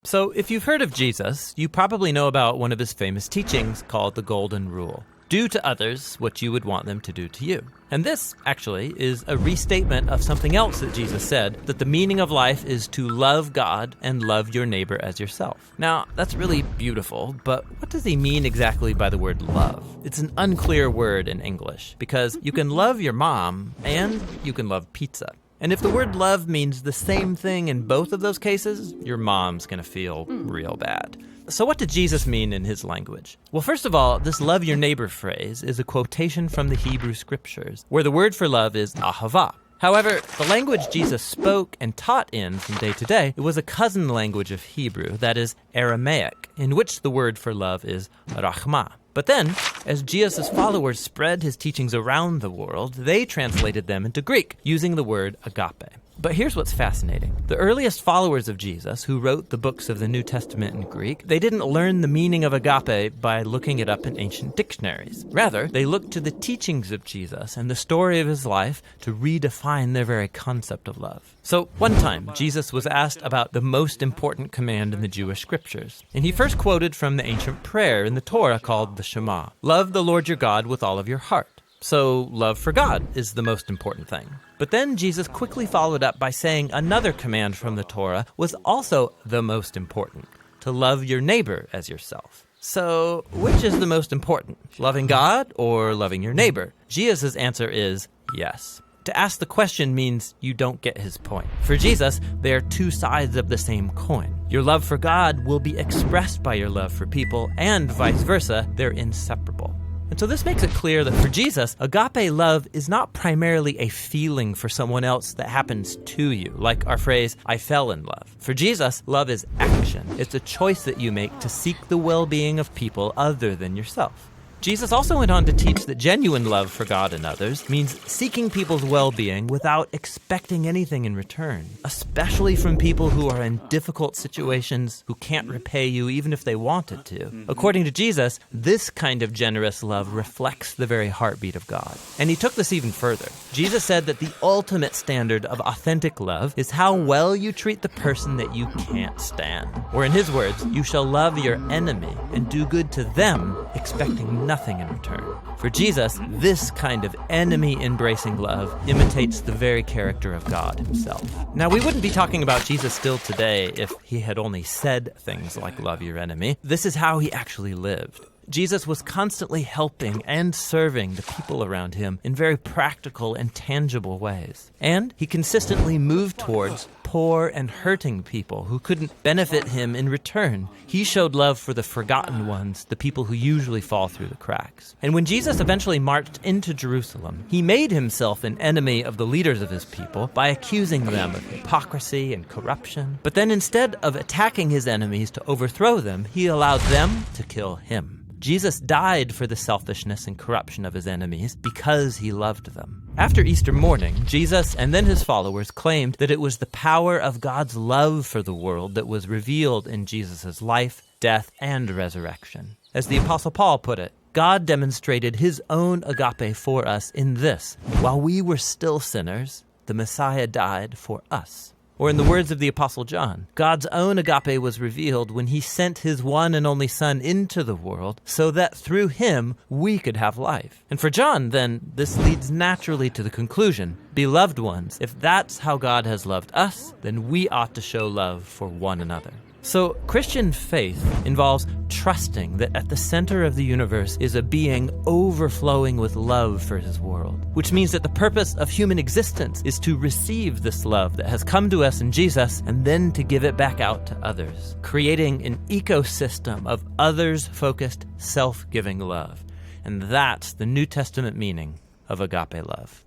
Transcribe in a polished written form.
So if you've heard of Jesus, you probably know about one of his famous teachings called the Golden Rule. Do to others what you would want them to do to you. And this, actually, is a restatement of something else that Jesus said, that the meaning of life is to love God and love your neighbor as yourself. Now, that's really beautiful, but what does he mean exactly by the word love? It's an unclear word in English, because you can love your mom and you can love pizza. And if the word love means the same thing in both of those cases, your mom's going to feel real bad. So what did Jesus mean in his language? Well, first of all, this love your neighbor phrase is a quotation from the Hebrew scriptures, where the word for love is ahava. However, the language Jesus spoke and taught in from day to day, it was a cousin language of Hebrew, that is Aramaic, in which the word for love is rachma. But then, as Jesus' followers spread his teachings around the world, they translated them into Greek, using the word agape. But here's what's fascinating. The earliest followers of Jesus, who wrote the books of the New Testament in Greek, they didn't learn the meaning of agape by looking it up in ancient dictionaries. Rather, they looked to the teachings of Jesus and the story of his life to redefine their very concept of love. So one time, Jesus was asked about the most important command in the Jewish scriptures. And he first quoted from the ancient prayer in the Torah called the Shema. Love the Lord your God with all of your heart. So love for God is the most important thing. But then Jesus quickly followed up by saying another command from the Torah was also the most important, to love your neighbor as yourself. So which is the most important, loving God or loving your neighbor? Jesus' answer is yes. To ask the question means you don't get his point. For Jesus, they are two sides of the same coin. Your love for God will be expressed by your love for people, and vice versa, they're inseparable. And so this makes it clear that for Jesus, agape love is not primarily a feeling for someone else that happens to you, like our phrase, I fell in love. For Jesus, love is action. It's a choice that you make to seek the well-being of people other than yourself. Jesus also went on to teach that genuine love for God and others means seeking people's well-being without expecting anything in return, especially from people who are in difficult situations, who can't repay you even if they wanted to. According to Jesus, this kind of generous love reflects the very heartbeat of God. And he took this even further. Jesus said that the ultimate standard of authentic love is how well you treat the person that you can't stand. Or in his words, you shall love your enemy and do good to them, expecting nothing in return. For Jesus, this kind of enemy-embracing love imitates the very character of God himself. Now, we wouldn't be talking about Jesus still today if he had only said things like love your enemy. This is how he actually lived. Jesus was constantly helping and serving the people around him in very practical and tangible ways. And he consistently moved towards poor and hurting people who couldn't benefit him in return. He showed love for the forgotten ones, the people who usually fall through the cracks. And when Jesus eventually marched into Jerusalem, he made himself an enemy of the leaders of his people by accusing them of hypocrisy and corruption. But then instead of attacking his enemies to overthrow them, he allowed them to kill him. Jesus died for the selfishness and corruption of his enemies because he loved them. After Easter morning, Jesus and then his followers claimed that it was the power of God's love for the world that was revealed in Jesus' life, death, and resurrection. As the Apostle Paul put it, God demonstrated his own agape for us in this: while we were still sinners, the Messiah died for us. Or in the words of the Apostle John, God's own agape was revealed when he sent his one and only Son into the world so that through him we could have life. And for John, then, this leads naturally to the conclusion, beloved ones, if that's how God has loved us, then we ought to show love for one another. So Christian faith involves trusting that at the center of the universe is a being overflowing with love for his world, which means that the purpose of human existence is to receive this love that has come to us in Jesus and then to give it back out to others, creating an ecosystem of others-focused, self-giving love. And that's the New Testament meaning of agape love.